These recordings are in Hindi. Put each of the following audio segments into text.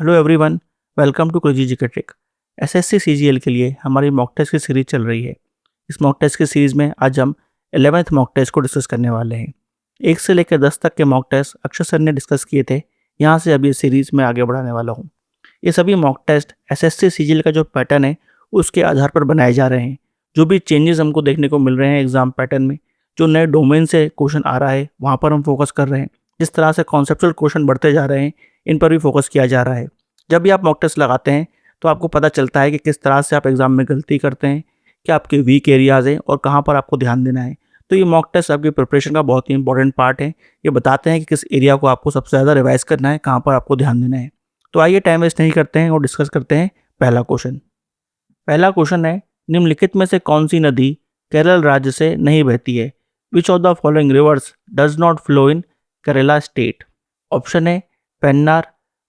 Hello everyone, welcome to crazy GK trick. SSC CGL के लिए हमारी मॉक टेस्ट की सीरीज चल रही है। इस मॉक टेस्ट की सीरीज में आज हम 11th मॉक टेस्ट को डिस्कस करने वाले हैं। 1 से लेकर 10 तक के मॉक टेस्ट अक्षर सर ने डिस्कस किए थे। यहाँ से अभी इस सीरीज में आगे बढ़ाने वाला हूँ। ये सभी मॉक टेस्ट एसएससी सीजीएल का जो पैटर्न है उसके आधार पर बनाए जा रहे हैं। जो भी चेंजेस हमको देखने को मिल रहे हैं एग्जाम पैटर्न में, जो नए डोमेन से क्वेश्चन आ रहा है वहाँ पर हम फोकस कर रहे हैं। जिस तरह से कॉन्सेप्चुअल क्वेश्चन बढ़ते जा रहे हैं, इन पर भी फोकस किया जा रहा है। जब भी आप मॉक टेस्ट लगाते हैं तो आपको पता चलता है कि किस तरह से आप एग्जाम में गलती करते हैं, क्या आपके वीक एरियाज़ हैं और कहाँ पर आपको ध्यान देना है। तो ये मॉक टेस्ट आपकी प्रिपरेशन का बहुत ही इंपॉर्टेंट पार्ट है। ये बताते हैं कि किस एरिया को आपको सबसे ज़्यादा रिवाइज करना है, कहाँ पर आपको ध्यान देना है। तो आइए टाइम वेस्ट नहीं करते हैं और डिस्कस करते हैं पहला क्वेश्चन। पहला क्वेश्चन है, निम्नलिखित में से कौन सी नदी केरल राज्य से नहीं बहती है? Which of the following rivers does not flow in Kerala state? Option A Pennar,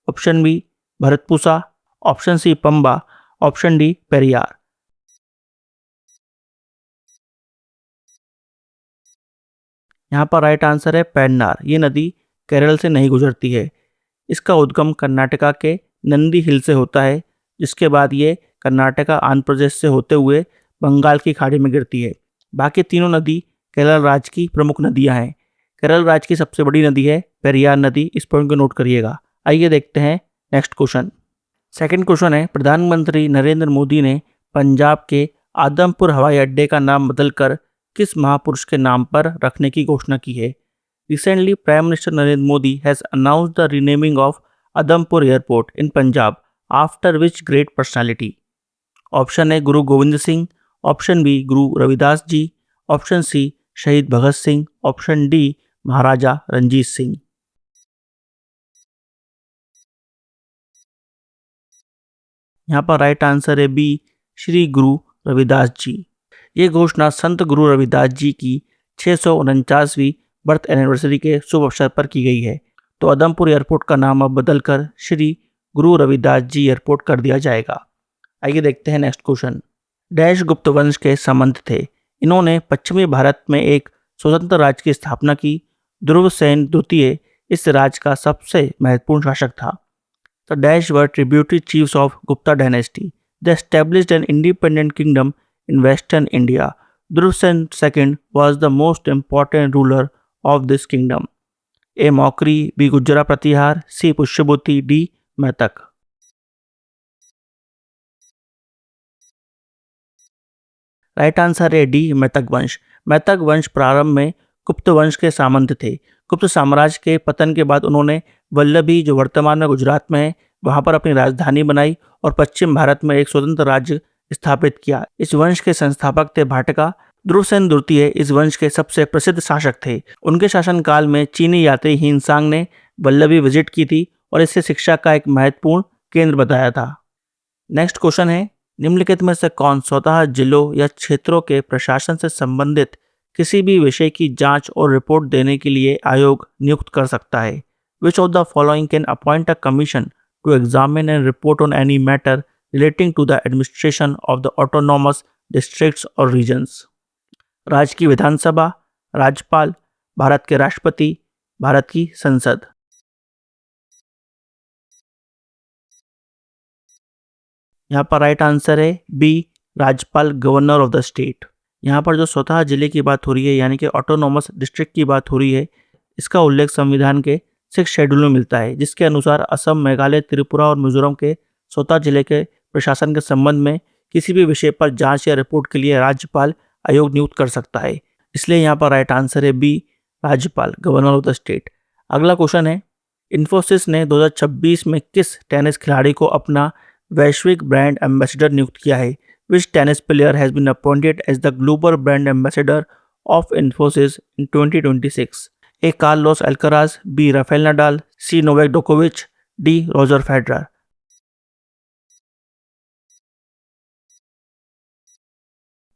option B Bharathapuzha, option C Pamba, option D Periyar. यहाँ पर राइट आंसर है पेन्नार। ये नदी केरल से नहीं गुजरती है। इसका उद्गम कर्नाटका के नंदी हिल से होता है, जिसके बाद ये कर्नाटका आंध्र प्रदेश से होते हुए बंगाल की खाड़ी में गिरती है। बाकी तीनों नदी केरल राज्य की प्रमुख नदियाँ हैं। केरल राज्य की सबसे बड़ी नदी है पेरियार नदी। इस पॉइंट को नोट करिएगा। आइए देखते हैं नेक्स्ट क्वेश्चन। सेकंड क्वेश्चन है, प्रधानमंत्री नरेंद्र मोदी ने पंजाब के आदमपुर हवाई अड्डे का नाम बदलकर किस महापुरुष के नाम पर रखने की घोषणा की है? Recently prime minister Narendra Modi has announced the renaming of Adampur airport in Punjab after which great personality? Option A Guru Govind Singh, option B Guru Ravidas ji, option C शहीद भगत सिंह, ऑप्शन डी महाराजा रंजीत सिंह। यहाँ पर राइट आंसर है बी श्री गुरु रविदास जी। ये घोषणा संत गुरु रविदास जी की 649वीं बर्थ एनिवर्सरी के शुभ अवसर पर की गई है। तो आदमपुर एयरपोर्ट का नाम अब बदलकर श्री गुरु रविदास जी एयरपोर्ट कर दिया जाएगा। आइए देखते हैं नेक्स्ट क्वेश्चन। डैश गुप्त वंश के संबंध थे। इन्होंने पश्चिमी भारत में एक स्वतंत्र राज्य की स्थापना की। ध्रुवसेन द्वितीय इस राज्य का सबसे महत्वपूर्ण शासक था। The Dash were tributary chiefs of Gupta dynasty. They established an independent kingdom in western India. Dhruv II was the most important ruler of this kingdom. A. Mokri, B. Gujra Pratihar, C. Pushyabhuti, D. Mehtak. Right answer है डी मैतक वंश। मैतक वंश प्रारंभ में गुप्त वंश के सामंत थे। गुप्त साम्राज्य के पतन के बाद उन्होंने वल्लभी, जो वर्तमान में गुजरात में है, वहां पर अपनी राजधानी बनाई और पश्चिम भारत में एक स्वतंत्र राज्य स्थापित किया। इस वंश के संस्थापक थे भाटका। ध्रुवसेन द्वितीय इस वंश के सबसे प्रसिद्ध शासक थे। उनके शासनकाल में चीनी यात्री हिनसांग ने वल्लभी विजिट की थी और इसे शिक्षा का एक महत्वपूर्ण केंद्र बताया था। नेक्स्ट क्वेश्चन है, निम्नलिखित में से कौन स्वतः जिलों या क्षेत्रों के प्रशासन से संबंधित किसी भी विषय की जांच और रिपोर्ट देने के लिए आयोग नियुक्त कर सकता है? Which of the following can appoint a commission to examine and report on any matter relating to the administration of the autonomous districts or regions? राज्य की विधानसभा, राज्यपाल, भारत के राष्ट्रपति, भारत की संसद। यहाँ पर राइट आंसर है बी राज्यपाल, गवर्नर ऑफ द स्टेट। यहाँ पर जो स्वतः जिले की बात हो रही है यानी कि ऑटोनोमस डिस्ट्रिक्ट की बात हो रही है, इसका उल्लेख संविधान के 6 शेड्यूल में मिलता है, जिसके अनुसार असम, मेघालय, त्रिपुरा और मिजोरम के स्वतः जिले के प्रशासन के संबंध में किसी भी विषय पर जांच या रिपोर्ट के लिए राज्यपाल आयोग नियुक्त कर सकता है। इसलिए यहाँ पर राइट आंसर है बी राज्यपाल, गवर्नर ऑफ द स्टेट। अगला क्वेश्चन है, इन्फोसिस ने 2026 में किस टेनिस खिलाड़ी को अपना वैश्विक ब्रांड एम्बेसडर नियुक्त किया है? Which tennis player has been appointed as the global brand ambassador of Infosys in 2026? A. Carlos Alcaraz, B. Rafael Nadal, C. Novak Djokovic, D. Roger Federer.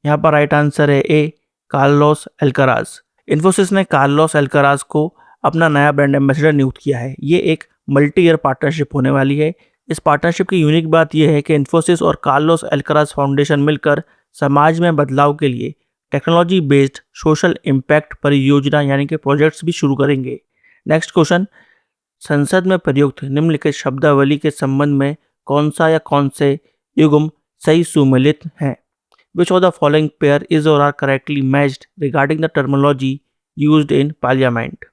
यहाँ पर राइट आंसर है ए कार्लोस एल्कराज। इन्फोसिस ने कार्लोस एल्कराज को अपना नया ब्रांड एम्बेसडर नियुक्त किया है। ये एक मल्टी ईयर पार्टनरशिप होने वाली है। इस पार्टनरशिप की यूनिक बात यह है कि इन्फोसिस और कार्लोस एल्कराज फाउंडेशन मिलकर समाज में बदलाव के लिए टेक्नोलॉजी बेस्ड सोशल इम्पैक्ट परियोजना यानी कि प्रोजेक्ट्स भी शुरू करेंगे। नेक्स्ट क्वेश्चन, संसद में प्रयुक्त निम्नलिखित शब्दावली के संबंध में कौन सा या कौन से युग्म सही सुमेलित हैं? Which of the following pair is or are correctly matched regarding the terminology used in Parliament?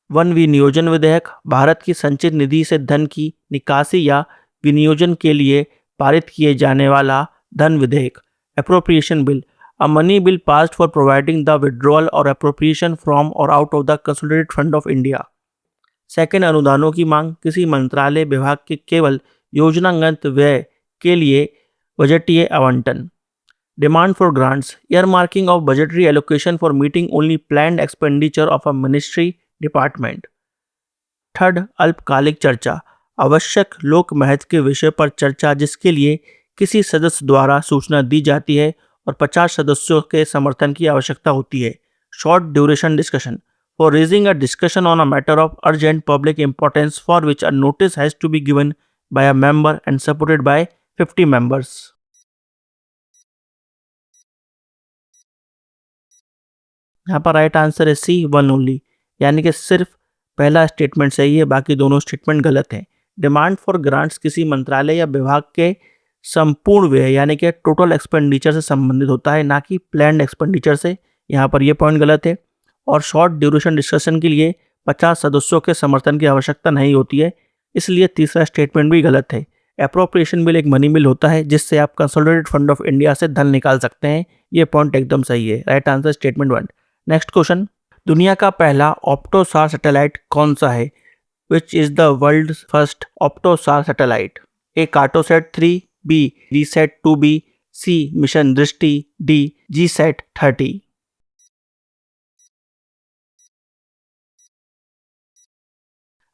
1. विनियोजन विधेयक भारत की संचित निधि से धन की निकासी या विनियोजन के लिए पारित किए जाने वाला धन विधेयक। Appropriation Bill, a money bill passed for providing the withdrawal or appropriation from or out of the Consolidated Fund of India. 2. अनुदानों की मांग, किसी मंत्रालय विभाग के केवल योजनागत व्यय के लिए बजटीय आवंटन। Demand for grants, earmarking of budgetary allocation for meeting only planned expenditure of a ministry department. 3. अल्पकालिक चर्चा, आवश्यक लोक महत्व के विषय पर चर्चा जिसके लिए किसी सदस्य द्वारा सूचना दी जाती है और 50 सदस्यों के समर्थन की आवश्यकता होती है। Short duration discussion, for raising a discussion on a matter of urgent public importance for which a notice has to be given by a member and supported by 50 members. यहाँ पर राइट आंसर है सी, 1 ओनली, यानी कि सिर्फ पहला स्टेटमेंट सही है, बाकी दोनों स्टेटमेंट गलत हैं। डिमांड फॉर ग्रांट्स किसी मंत्रालय या विभाग के संपूर्ण व्यय यानी कि टोटल एक्सपेंडिचर से संबंधित होता है, ना कि प्लान्ड एक्सपेंडिचर से। यहाँ पर यह पॉइंट गलत है। और शॉर्ट ड्यूरेशन डिस्कशन के लिए 50 सदस्यों के समर्थन की आवश्यकता नहीं होती है, इसलिए तीसरा स्टेटमेंट भी गलत है। एप्रोप्रिएशन बिल एक मनी बिल होता है जिससे आप कंसोलिडेटेड फंड ऑफ इंडिया से धन निकाल सकते हैं। ये पॉइंट एकदम सही है। Right answer statement 1। Next question, दुनिया का पहला ऑप्टोसार सैटेलाइट कौन सा है? Which is the world first OptoSAR satellite? A Cartosat 3, B GSAT 2b, C mission Drishti, D GSAT 30।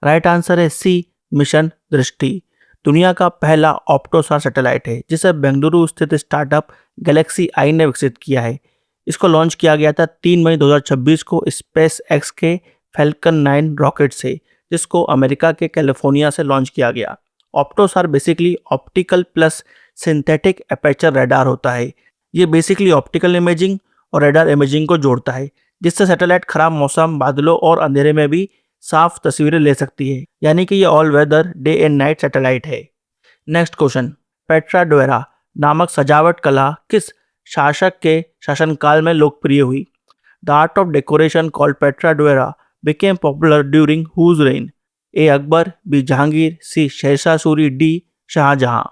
Right answer है सी, मिशन दृष्टि। दुनिया का पहला ऑप्टोसार सैटेलाइट है जिसे बेंगलुरु स्थित स्टार्टअप गैलेक्सी आई ने विकसित किया है। इसको लॉन्च किया गया था 3 मई 2026 को स्पेस एक्स के फैल्कन 9 रॉकेट से, जिसको अमेरिका के कैलिफोर्निया से लॉन्च किया गया। OptoSAR basically optical plus synthetic aperture radar होता है। ये बेसिकली ऑप्टिकल इमेजिंग और रडार इमेजिंग को जोड़ता है, जिससे सैटेलाइट खराब मौसम, बादलों और अंधेरे में भी साफ तस्वीरें ले सकती है, यानी कि ये all weather day and night satellite है। नेक्स्ट क्वेश्चन, पेट्रा डोरा नामक सजावट कला किस शासक के शासनकाल में लोकप्रिय हुई? The art of decoration called pietra dura became popular during whose reign? A Akbar, B Jahangir, C Sher Shah Suri, D Shah Jahan.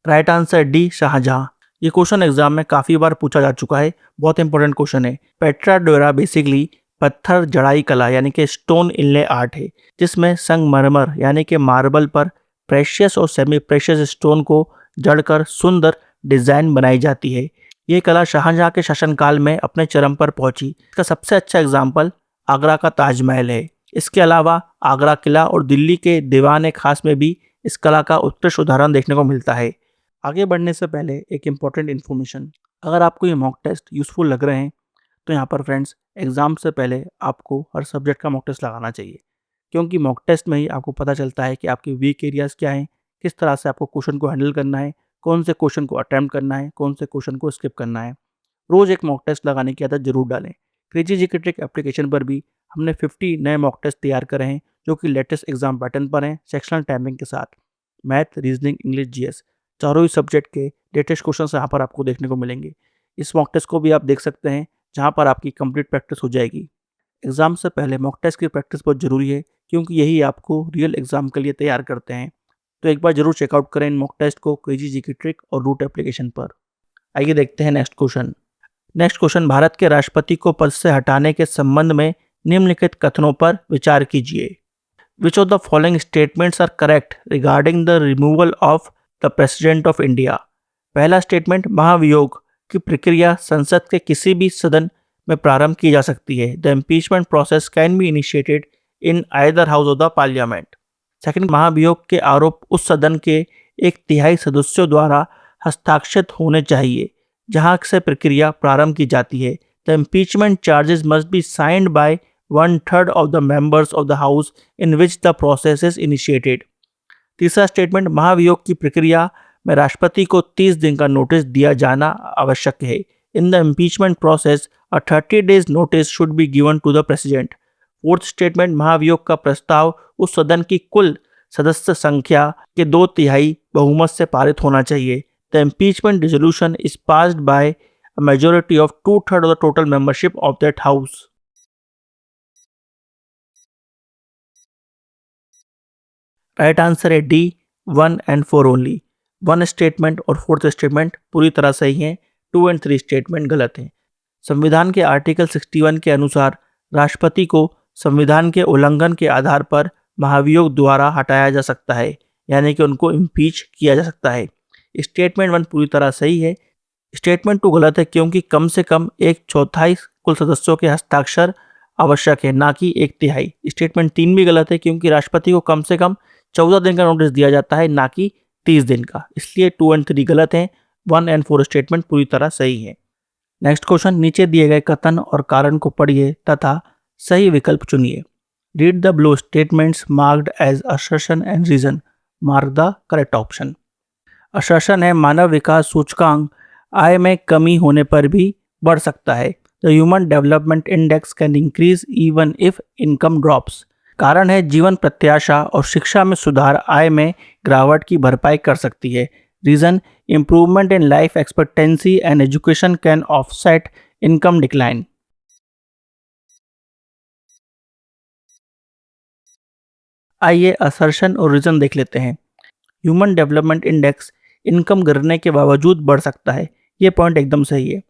Right answer D Shah Jahan. ये क्वेश्चन एग्जाम में काफ़ी बार पूछा जा चुका है, बहुत इंपॉर्टेंट क्वेश्चन है। पेट्रा डोरा बेसिकली पत्थर जड़ाई कला यानी कि स्टोन इनले आर्ट है, जिसमें संगमरमर यानी कि मार्बल पर प्रेशियस और सेमी प्रेशियस स्टोन को जड़कर सुंदर डिज़ाइन बनाई जाती है। ये कला शाहजहां के शासनकाल में अपने चरम पर पहुंची। इसका सबसे अच्छा एग्जाम्पल आगरा का ताजमहल है। इसके अलावा आगरा किला और दिल्ली के दीवान खास में भी इस कला का उत्कृष्ट उदाहरण देखने को मिलता है। आगे बढ़ने से पहले एक इम्पॉर्टेंट इन्फॉर्मेशन, अगर आपको ये मॉक टेस्ट यूज़फुल लग रहे हैं तो यहाँ पर फ्रेंड्स एग्ज़ाम से पहले आपको हर सब्जेक्ट का मॉक टेस्ट लगाना चाहिए, क्योंकि मॉक टेस्ट में ही आपको पता चलता है कि आपके वीक एरियाज़ क्या हैं, किस तरह से आपको क्वेश्चन को हैंडल करना है, कौन से क्वेश्चन को अटैम्प्ट करना है, कौन से क्वेश्चन को स्किप करना है। रोज़ एक मॉक टेस्ट लगाने की आदत जरूर डालें। क्रेजी जीके ट्रिक एप्लीकेशन पर भी हमने 50 नए मॉक टेस्ट तैयार करे हैं जो कि लेटेस्ट एग्जाम पैटर्न पर हैं, सेक्शनल टाइमिंग के साथ। मैथ, रीजनिंग, इंग्लिश, जीएस चारों ही सब्जेक्ट के लेटेस्ट क्वेश्चन यहाँ पर आपको देखने को मिलेंगे। इस मॉक टेस्ट को भी आप देख सकते हैं, जहाँ पर आपकी कंप्लीट प्रैक्टिस हो जाएगी। एग्जाम से पहले मॉक टेस्ट की प्रैक्टिस बहुत ज़रूरी है, क्योंकि यही आपको रियल एग्जाम के लिए तैयार करते हैं। तो एक बार जरूर चेकआउट करें इन मॉक टेस्ट को क्रेजी जीके ट्रिक और रूट एप्लीकेशन पर। आइए देखते हैं next question. Next question, Bharat के राष्ट्रपति को पद से हटाने के संबंध में निम्नलिखित कथनों पर विचार कीजिए। Which of the following statements are correct regarding the removal of the president of India? पहला स्टेटमेंट, महाभियोग की प्रक्रिया संसद के किसी भी सदन में प्रारंभ की जा सकती है। The impeachment process can be initiated in either house of the parliament. Second, महाभियोग के आरोप उस सदन के 1/3 सदस्यों द्वारा हस्ताक्षरित होने चाहिए जहां से प्रक्रिया प्रारंभ की जाती है। The impeachment charges must be signed by 1/3 of the members of the house in which the process is initiated. तीसरा स्टेटमेंट, महाभियोग की प्रक्रिया में राष्ट्रपति को 30 दिन का नोटिस दिया जाना आवश्यक है। In the impeachment process, a 30 days notice should be given to the president. Fourth statement, महाभियोग का प्रस्ताव उस सदन की कुल सदस्य संख्या के 2/3 बहुमत से पारित होना चाहिए. The impeachment resolution is passed by a majority of 2/3 of the total membership of that house. Right answer है डी, 1 and 4 ओनली. 1 स्टेटमेंट और 4th स्टेटमेंट पूरी तरह सही हैं. 2 and 3 स्टेटमेंट गलत हैं. संविधान के आर्टिकल 61 के अनुसार राष्ट्रपति को संविधान के उल्लंघन के आधार पर महाभियोग द्वारा हटाया जा सकता है, यानी कि उनको इम्पीच किया जा सकता है. स्टेटमेंट 1 पूरी तरह सही है. स्टेटमेंट 2 गलत है क्योंकि कम से कम 1/4 कुल सदस्यों के हस्ताक्षर आवश्यक है, ना कि 1/3. स्टेटमेंट 3 भी गलत है क्योंकि राष्ट्रपति को कम से कम 14 दिन का नोटिस दिया जाता है, ना कि 30 दिन का. इसलिए 2 and 3 गलत हैं. 1 and 4 स्टेटमेंट पूरी तरह सही है. नेक्स्ट क्वेश्चन, नीचे दिए गए कथन और कारण को पढ़िए तथा सही विकल्प चुनिए. Read the below statements marked as assertion and reason. Mark the correct option. Assertion है मानव विकास सूचकांक आय में कमी होने पर भी बढ़ सकता है. The human development index can increase even if income drops. कारण है जीवन प्रत्याशा और शिक्षा में सुधार आय में गिरावट की भरपाई कर सकती है. Reason, improvement in life expectancy and education can offset income decline. आइए असर्शन और रीजन देख लेते हैं. ह्यूमन डेवलपमेंट इंडेक्स इनकम गिरने के बावजूद बढ़ सकता है. ये पॉइंट एकदम सही है.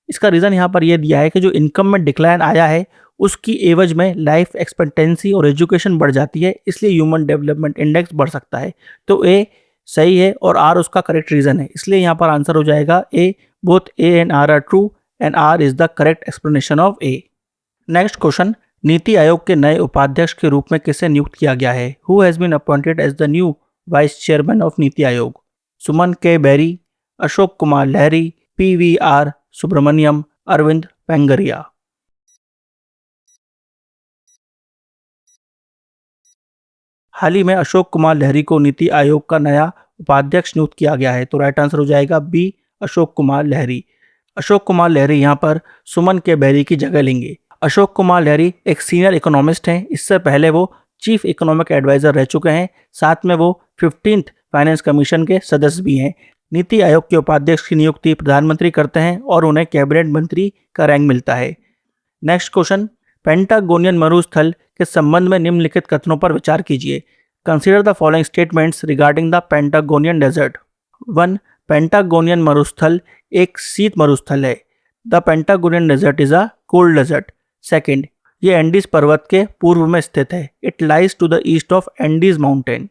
इसका रीज़न यहाँ पर यह दिया है कि जो इनकम में डिक्लाइन आया है उसकी एवज में लाइफ एक्सपेक्टेंसी और एजुकेशन बढ़ जाती है, इसलिए ह्यूमन डेवलपमेंट इंडेक्स बढ़ सकता है. तो ए सही है और आर उसका करेक्ट रीज़न है, इसलिए यहाँ पर आंसर हो जाएगा A. Both A and R true and R is the correct explanation of A. Next question, NITI Aayog के नए उपाध्यक्ष के रूप में किसे नियुक्त किया गया है? Who has been appointed as the new vice chairman of NITI Aayog? Suman K Bery, Ashok Kumar Lahiri, PVR Subrahmanyam, Arvind Panagariya. हाल ही में अशोक कुमार लहरी को नीति आयोग का नया उपाध्यक्ष नियुक्त किया गया है, तो राइट आंसर हो जाएगा बी, अशोक कुमार लहरी. अशोक कुमार लहरी यहाँ पर सुमन के बेरी की जगह लेंगे. अशोक कुमार लहरी एक सीनियर इकोनॉमिस्ट हैं. इससे पहले वो चीफ इकोनॉमिक एडवाइजर रह चुके हैं. साथ में वो 15th फाइनेंस कमीशन के सदस्य भी हैं. नीति आयोग के उपाध्यक्ष की नियुक्ति प्रधानमंत्री करते हैं और उन्हें कैबिनेट मंत्री का रैंक मिलता है. नेक्स्ट क्वेश्चन, पेंटागोनियन मरुस्थल के संबंध में निम्नलिखित कथनों पर विचार कीजिए. Consider the following statements regarding the Patagonian desert. 1. Patagonian मरुस्थल एक शीत मरुस्थल है. The Patagonian desert is a cold desert. 2. ये एंडीज पर्वत के पूर्व में स्थित है. It lies to the east of Andes mountain.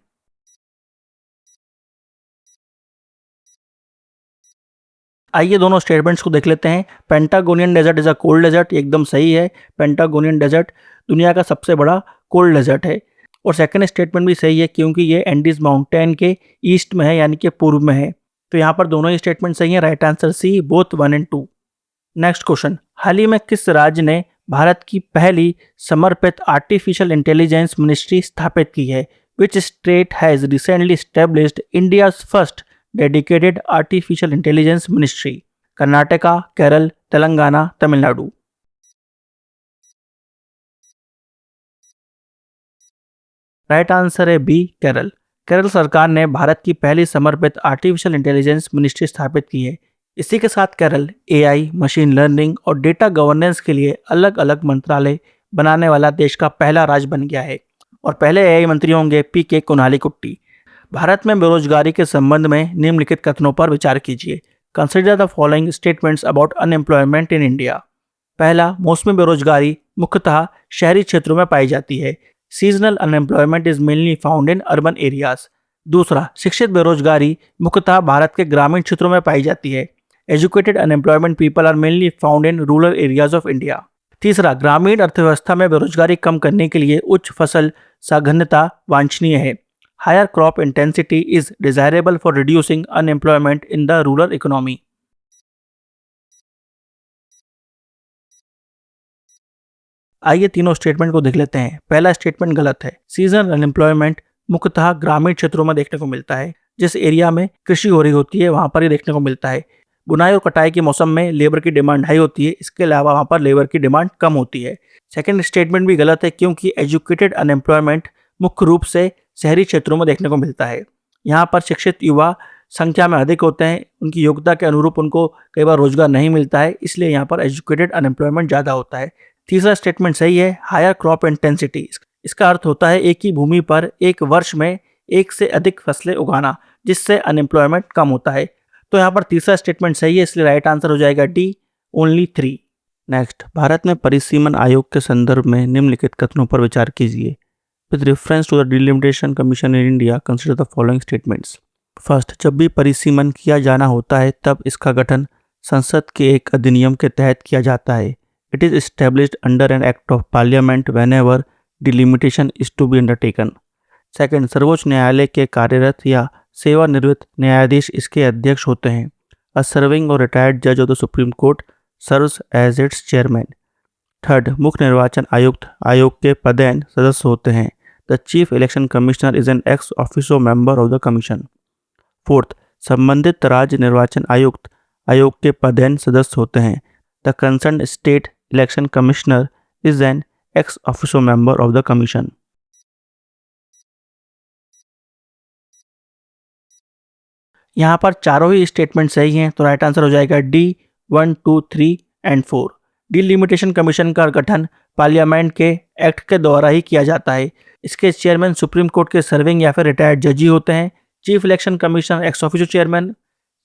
आइए दोनों स्टेटमेंट्स को देख लेते हैं. Patagonian desert is a cold desert, एकदम सही है. पेंटागोनियन डेजर्ट दुनिया का सबसे बड़ा कोल्ड डेजर्ट है. और सेकंड स्टेटमेंट भी सही है क्योंकि ये एंडीज माउंटेन के ईस्ट में है, यानी कि पूर्व में है. तो यहाँ पर दोनों ही स्टेटमेंट सही है. Right answer C, both 1 and 2. Next question, हाल ही में किस राज्य ने भारत की पहली समर्पित आर्टिफिशियल इंटेलिजेंस मिनिस्ट्री स्थापित की है? Which state has recently established India's first dedicated artificial intelligence ministry? Karnataka, Kerala, Telangana, Tamil Nadu. Right answer है बी, केरल. केरल सरकार ने भारत की पहली समर्पित आर्टिफिशियल इंटेलिजेंस मिनिस्ट्री स्थापित की है. इसी के साथ केरल AI, मशीन लर्निंग और डेटा गवर्नेंस के लिए अलग अलग मंत्रालय बनाने वाला देश का पहला राज्य बन गया है. और पहले AI मंत्री होंगे PK कुणाली-कुट्टी. भारत में बेरोजगारी के संबंध में निम्नलिखित कथनों पर विचार कीजिए. Consider the following statements about unemployment in India. पहला, मौसमी बेरोजगारी मुख्यतः शहरी क्षेत्रों में पाई जाती है. Seasonal unemployment is mainly found in urban areas. दूसरा, शिक्षित बेरोजगारी मुख्यतः भारत के ग्रामीण क्षेत्रों में पाई जाती है. Educated unemployment people are mainly found in rural areas of India. तीसरा, ग्रामीण अर्थव्यवस्था में बेरोजगारी कम करने के लिए उच्च फसल साघनता वांछनीय है. Higher crop intensity is desirable for reducing unemployment in the rural economy. आइए तीनों स्टेटमेंट को देख लेते हैं. पहला स्टेटमेंट गलत है. सीजनल अनएम्प्लॉयमेंट मुख्यतः ग्रामीण क्षेत्रों में देखने को मिलता है. जिस एरिया में कृषि हो रही होती है वहां पर ये देखने को मिलता है. बुनाई और कटाई के मौसम में लेबर की डिमांड हाई होती है, इसके अलावा वहाँ पर लेबर की डिमांड कम होती है। सेकंड स्टेटमेंट भी गलत है क्योंकि एजुकेटेड अनएम्प्लॉयमेंट मुख्य रूप से शहरी क्षेत्रों में देखने को मिलता है। यहाँ पर शिक्षित युवा संख्या में अधिक होते हैं, उनकी योग्यता के अनुरूप उनको कई बार रोजगार नहीं मिलता है, इसलिए यहाँ पर एजुकेटेड अनएम्प्लॉयमेंट ज़्यादा होता है। तीसरा स्टेटमेंट सही है, हायर क्रॉप इंटेंसिटी। इसका अर्थ होता है एक ही भूमि पर एक वर्ष में एक से अधिक फसलें उगाना, जिससे अनएम्प्लॉयमेंट कम होता है। तो यहाँ पर तीसरा स्टेटमेंट सही है, इसलिए राइट आंसर हो जाएगा डी, ओनली 3। नेक्स्ट, भारत में परिसीमन आयोग के संदर्भ में निम्नलिखित कथनों पर विचार कीजिए। With reference to the delimitation commission in India consider the following statements. First, जब भी परिसीमन किया जाना होता है तब इसका गठन संसद के एक अधिनियम के तहत किया जाता है। It is established under an act of parliament whenever delimitation is to be undertaken. Second, सर्वोच्च न्यायालय के कार्यरत या सेवानिवृत्त न्यायाधीश इसके अध्यक्ष होते हैं। अ सर्विंग और रिटायर्ड जज of the supreme court serves as its chairman. Third, मुख्य निर्वाचन आयुक्त आयोग के पदेन सदस्य होते हैं। The chief election commissioner is an ex officio member of the commission. Fourth, संबंधित राज्य निर्वाचन आयुक्त आयोग के पदेन सदस्य होते हैं। The concern state election commissioner is an ex officio member of the commission. यहाँ पर चारों ही स्टेटमेंट सही हैं, तो राइट आंसर हो जाएगा डी, 1, 2, 3 एंड 4। डिलिमिटेशन कमीशन का गठन पार्लियामेंट के एक्ट के द्वारा ही किया जाता है। इसके चेयरमैन सुप्रीम कोर्ट के सर्विंग या फिर रिटायर्ड जज ही होते हैं। Chief election commissioner x officio chairman,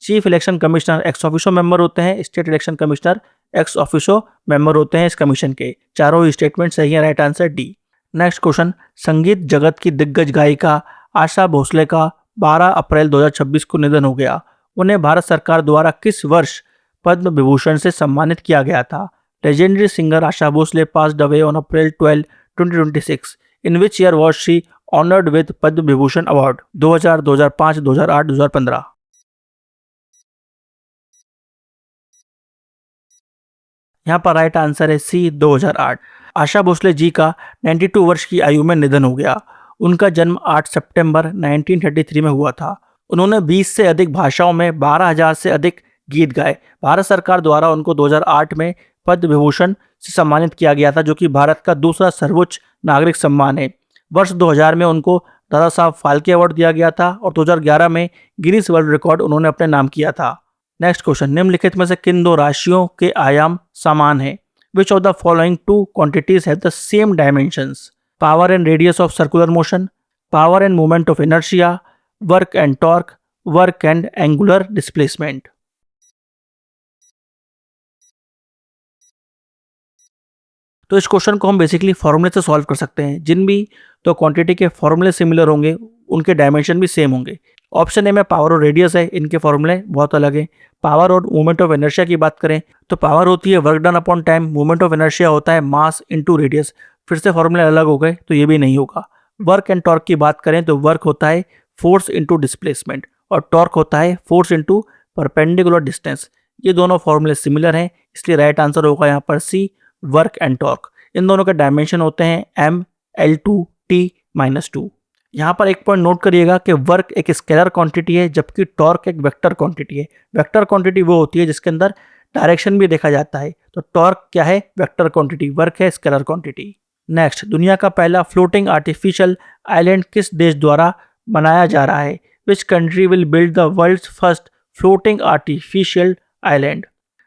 chief election commissioner x officio member होते हैं। State election commissioner x officio member होते हैं इस कमीशन के। चारों ही स्टेटमेंट सही है, right answer D. Next question, संगीत जगत की दिग्गज गायिका आशा भोसले का 12 अप्रैल 2026 को निधन हो गया। उन्हें भारत सरकार द्वारा किस वर्ष पद्म विभूषण से सम्मानित किया गया था? Legendary singer Asha Bhosle passed away on April 12, 2026. In which year was she honored with Padma Vibhushan award? 2000, 2005, 2008, 2015। यहाँ पर राइट आंसर है सी, 2008। आशा भोसले जी का 92 वर्ष की आयु में निधन हो गया। उनका जन्म 8 सितंबर 1933 में हुआ था। उन्होंने 20 से अधिक भाषाओं में 12,000 से अधिक गीत गाए। भारत सरकार द्वारा उनको 2008 में पद्म विभूषण से सम्मानित किया गया था, जो कि भारत का दूसरा सर्वोच्च नागरिक सम्मान है। वर्ष 2000 में उनको दादा साहब फाल्के अवार्ड दिया गया था और 2011 में गिनीज वर्ल्ड रिकॉर्ड उन्होंने अपने नाम किया था। नेक्स्ट क्वेश्चन, निम्नलिखित में से किन दो राशियों के आयाम समान है? Which of the following two quantities have the same dimensions? Power and radius of circular motion, power end moment of inertia, work and torque, work and angular displacement. तो इस क्वेश्चन को हम बेसिकली फॉर्मूले से सॉल्व कर सकते हैं। जिन भी तो क्वांटिटी के फॉर्मूले सिमिलर होंगे उनके डायमेंशन भी सेम होंगे। ऑप्शन ए में पावर और रेडियस है, इनके फॉर्मूले बहुत अलग है। पावर और मूवमेंट ऑफ इनर्शिया की बात करें तो पावर होती है work done upon time, movement of inertia होता है मास इनटू रेडियस। फिर से फॉर्मूले अलग हो गए तो ये भी नहीं होगा। वर्क एंड टॉर्क की बात करें तो वर्क होता है फोर्स इनटू डिस्प्लेसमेंट और टॉर्क होता है फोर्स इनटू परपेंडिकुलर डिस्टेंस। ये दोनों फॉर्मूले सिमिलर हैं, इसलिए राइट आंसर होगा यहाँ पर सी, वर्क एंड टॉर्क। इन दोनों के डायमेंशन होते हैं m, L2, T-2। यहाँ पर एक पॉइंट नोट करिएगा कि वर्क एक स्केलर क्वांटिटी है जबकि टॉर्क एक वेक्टर क्वांटिटी है। वेक्टर क्वांटिटी वो होती है जिसके अंदर डायरेक्शन भी देखा जाता है, तो टॉर्क क्या है? Vector quantity. वर्क है स्केलर क्वांटिटी। नेक्स्ट, दुनिया का पहला फ्लोटिंग आर्टिफिशियल आइलैंड किस देश द्वारा बनाया जा रहा है? Which country will build the world's first floating artificial island?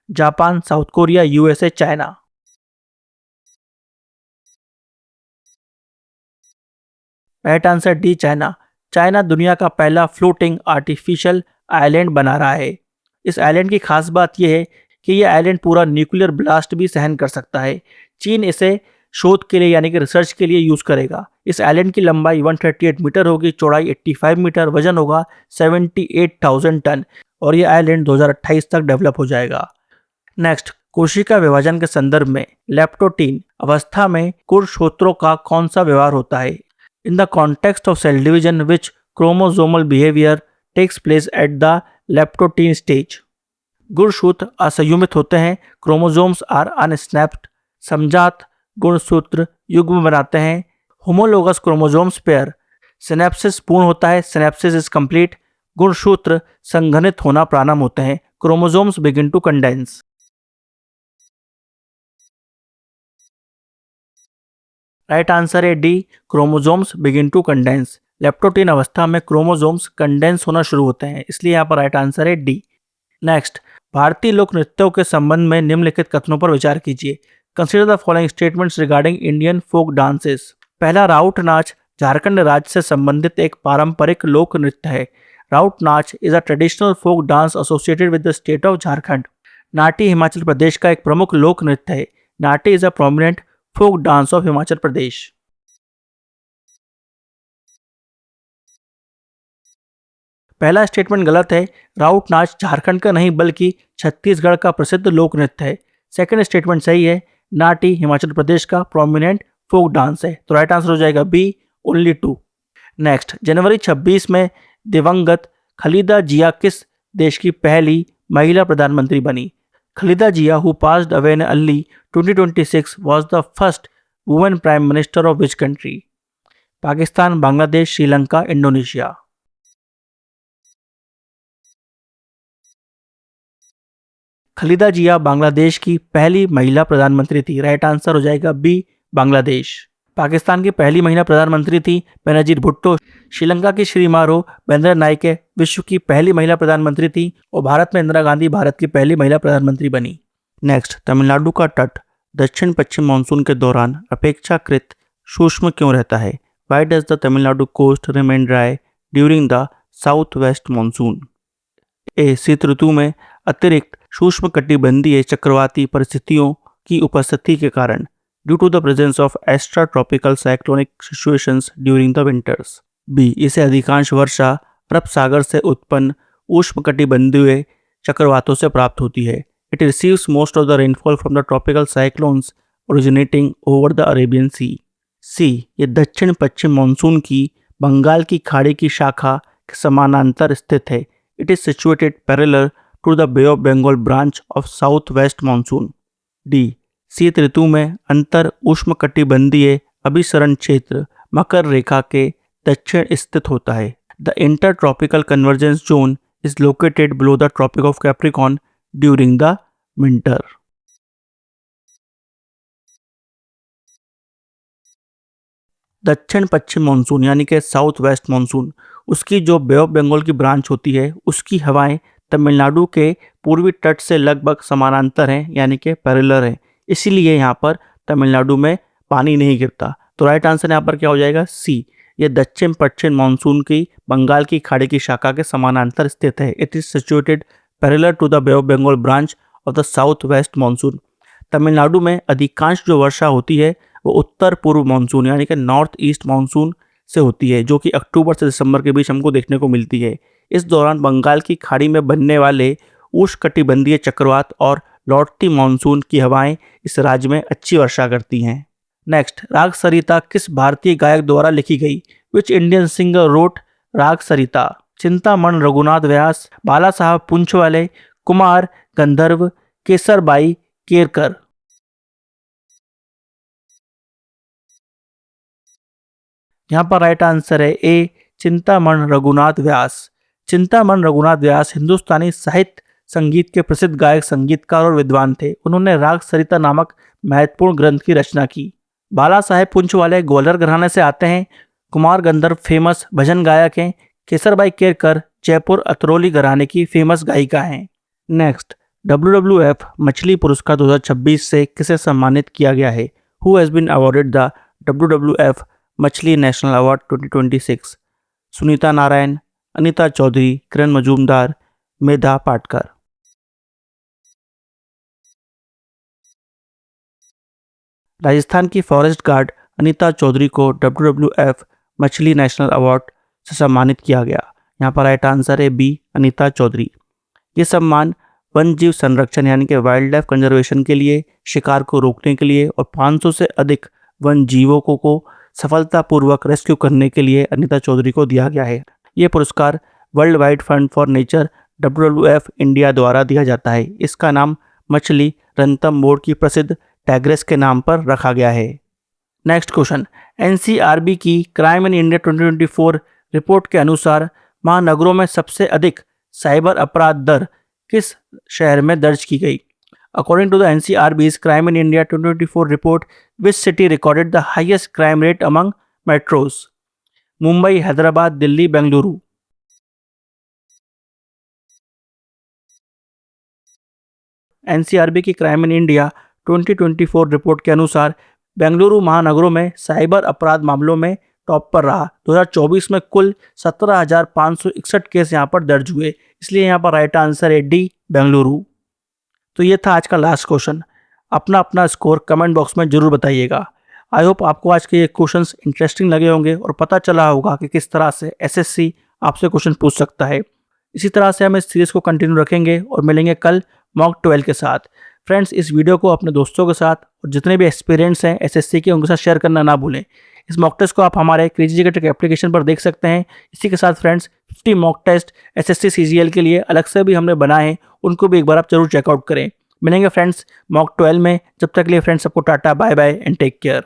Japan, South Korea, USA, China. Right answer D, China. China दुनिया का पहला फ्लोटिंग आर्टिफिशियल आइलैंड बना रहा है। इस आइलैंड की खास बात यह है कि यह आइलैंड पूरा न्यूक्लियर ब्लास्ट भी सहन कर सकता है। चीन इसे शोध के लिए यानी कि रिसर्च के लिए यूज करेगा। इस आइलैंड की लंबाई 138 मीटर होगी, चौड़ाई 85 मीटर, वजन होगा 78,000 टन और यह आइलैंड 2028 तक डेवलप हो जाएगा। नेक्स्ट, कोशिका विभाजन के संदर्भ में लेप्टोटीन अवस्था में गुणसूत्रों का कौन सा व्यवहार होता है? In the context of cell division, which chromosomal behavior takes place at the leptotin stage? गुणसूत्र असंयुग्मित होते हैं, क्रोमोसोम्स आर अनस्नैप्ड। समजात गुणसूत्र युग्म बनाते हैं। Homologous chromosomes pair. सिनेप्सिस पूर्ण होता है, सिनेप्सिस इज कंप्लीट। गुणसूत्र संघनित होना प्रारंभ होते हैं। chromosomes begin to condense? Right answer है D, chromosomes begin to condense. Leptotene अवस्था में क्रोमोसोम्स कंडेंस होना शुरू होते हैं, इसलिए यहाँ पर राइट आंसर है डी। नेक्स्ट, भारतीय लोक नृत्यों के संबंध में निम्नलिखित कथनों पर विचार कीजिए। Consider the following statements regarding Indian folk dances. पहला, राउट नाच झारखंड राज्य से संबंधित एक पारंपरिक लोक नृत्य है। Raut Nacha is a traditional folk dance associated with the state of Jharkhand. Nati Himachal Pradesh का एक प्रमुख लोक नृत्य है। Nati is a prominent folk dance of Himachal Pradesh. पहला स्टेटमेंट गलत है। राउट नाच झारखंड का नहीं बल्कि छत्तीसगढ़ का प्रसिद्ध लोक नृत्य है। सेकंड स्टेटमेंट सही है। नाटी हिमाचल प्रदेश का प्रोमिनेंट फोक डांस है। तो राइट आंसर हो जाएगा बी, ओनली 2। नेक्स्ट, जनवरी 26 में दिवंगत खलीदा जिया किस देश की पहली महिला प्रधानमंत्री बनी? Khaleda Zia who passed away in early 2026 was the first woman prime minister of which country? Pakistan, Bangladesh, Sri Lanka, Indonesia. Khaleda Zia Bangladesh की पहली महिला प्रधानमंत्री थी। राइट आंसर हो जाएगा बी, बांग्लादेश। पाकिस्तान की पहली महिला प्रधानमंत्री थी बेनजीर भुट्टो। श्रीलंका की श्रीमारो बेंद्र नायके विश्व की पहली महिला प्रधानमंत्री थी और भारत में इंदिरा गांधी भारत की पहली महिला प्रधानमंत्री बनी। नेक्स्ट, तमिलनाडु का तट दक्षिण पश्चिम मानसून के दौरान अपेक्षाकृत सूक्ष्म क्यों रहता है? Why does the Tamil Nadu coast remain dry during the south west monsoon? A, शीत ऋतु में अतिरिक्त सूक्ष्म कटिबंधीय चक्रवाती परिस्थितियों की उपस्थिति के कारण, due to the presence of extra tropical cyclonic situations during the winters. B, इसे अधिकांश वर्षा अरब सागर से उत्पन्न उष्णकटिबंधीय चक्रवातों से प्राप्त होती है। It receives most of the rainfall from the tropical cyclones originating over the Arabian Sea. C, ये दक्षिण पश्चिम मानसून की बंगाल की खाड़ी की शाखा के समानांतर स्थित है। It is situated parallel to the Bay of Bengal branch of south west monsoon. D, शीत ऋतु में अंतर उष्णकटिबंधीय अभिसरण क्षेत्र मकर रेखा के दक्षिण स्थित होता है। The intertropical convergence zone is located below the Tropic of Capricorn during the winter. दक्षिण पश्चिम मानसून यानी कि साउथ वेस्ट मानसून, उसकी जो बे ऑफ बंगाल की ब्रांच होती है उसकी हवाएं तमिलनाडु के पूर्वी तट से लगभग समानांतर हैं यानी कि पैरेलल हैं, इसीलिए यहाँ पर तमिलनाडु में पानी नहीं गिरता। तो राइट आंसर यहाँ पर क्या हो जाएगा? सी, ये दक्षिण पश्चिम मानसून की बंगाल की खाड़ी की शाखा के समानांतर स्थित है। It is situated parallel to the Bay of Bengal branch of the south west monsoon. Tamil Nadu में अधिकांश जो वर्षा होती है वो उत्तर पूर्व मानसून यानी कि नॉर्थ ईस्ट मानसून से होती है, जो कि अक्टूबर से दिसंबर के बीच हमको देखने को मिलती है। इस दौरान बंगाल की खाड़ी में बनने वाले उष्णकटिबंधीय चक्रवात और लौटती मानसून की हवाएं इस राज्य में अच्छी वर्षा करती हैं। नेक्स्ट, राग सरिता किस भारतीय गायक द्वारा लिखी गई? विच इंडियन सिंगर रोट राग सरिता? चिंतामण रघुनाथ व्यास, बाला साहब पुंछवाले, कुमार गंधर्व, केसरबाई केरकर। यहाँ पर राइट आंसर है ए, चिंतामण रघुनाथ व्यास। चिंतामण रघुनाथ व्यास हिंदुस्तानी साहित्य संगीत के प्रसिद्ध गायक, संगीतकार और विद्वान थे। उन्होंने राग सरिता नामक महत्वपूर्ण ग्रंथ की रचना की। बाला साहेब पुंछवाले ग्वालियर घराने से आते हैं। कुमार गंधर्व फेमस भजन गायक हैं। केसरबाई केरकर जयपुर अतरौली घराने की फेमस गायिका हैं। नेक्स्ट, WWF मछली पुरस्कार 2026 से किसे सम्मानित किया गया है? Who has been awarded the WWF Machli national award 2026? Sunita Narain, Anita Choudhary, Kiran Mazumdar, Medha Patkar. Rajasthan की फॉरेस्ट गार्ड अनीता चौधरी को WWF मछली नेशनल अवार्ड से सम्मानित किया गया। यहाँ पर राइट आंसर है बी, अनीता चौधरी। ये सम्मान वन जीव संरक्षण यानी कि वाइल्ड लाइफ कंजर्वेशन के लिए, शिकार को रोकने के लिए और 500 से अधिक वन जीवों को सफलतापूर्वक रेस्क्यू करने के लिए अनीता चौधरी को दिया गया है। ये पुरस्कार world wide fund for nature WWF India द्वारा दिया जाता है। इसका नाम मछली रंतम बोर्ड की प्रसिद्ध टाइग्रेस के नाम पर रखा गया है। नेक्स्ट क्वेश्चन, NCRB की क्राइम इन इंडिया 2024 रिपोर्ट के अनुसार महानगरों में सबसे अधिक साइबर अपराध दर किस शहर में दर्ज की गई? According to the NCRB's crime in India 2024 report, which city recorded the highest crime rate among metros? Mumbai, Hyderabad, Delhi, Bengaluru. NCRB की क्राइम इन इंडिया 2024 रिपोर्ट के अनुसार बेंगलुरु महानगरों में साइबर अपराध मामलों में टॉप पर रहा। 2024 में कुल 17,561 केस यहाँ पर दर्ज हुए, इसलिए यहाँ पर राइट आंसर है डी, बेंगलुरु। तो ये था आज का लास्ट क्वेश्चन। अपना अपना स्कोर कमेंट बॉक्स में जरूर बताइएगा। आई होप आपको आज के ये क्वेश्चंस इंटरेस्टिंग लगे होंगे और पता चला होगा कि किस तरह से SSC आपसे क्वेश्चन पूछ सकता है। इसी तरह से हम इस सीरीज़ को कंटिन्यू रखेंगे और मिलेंगे कल मॉक 12 के साथ। फ्रेंड्स, इस वीडियो को अपने दोस्तों के साथ और जितने भी एक्सपीरियंस हैं SSC के, उनके साथ शेयर करना ना भूलें। इस मॉक टेस्ट को आप हमारे क्रेजी जीके ट्रिक एप्लीकेशन पर देख सकते हैं। इसी के साथ friends 50 mock test SSC CGL के लिए अलग से भी हमने बनाए हैं, उनको भी एक बार आप जरूर चेकआउट करें। मिलेंगे फ्रेंड्स मॉक 12 में। जब तक के लिए फ्रेंड्स सबको ta-ta, bye bye and take care.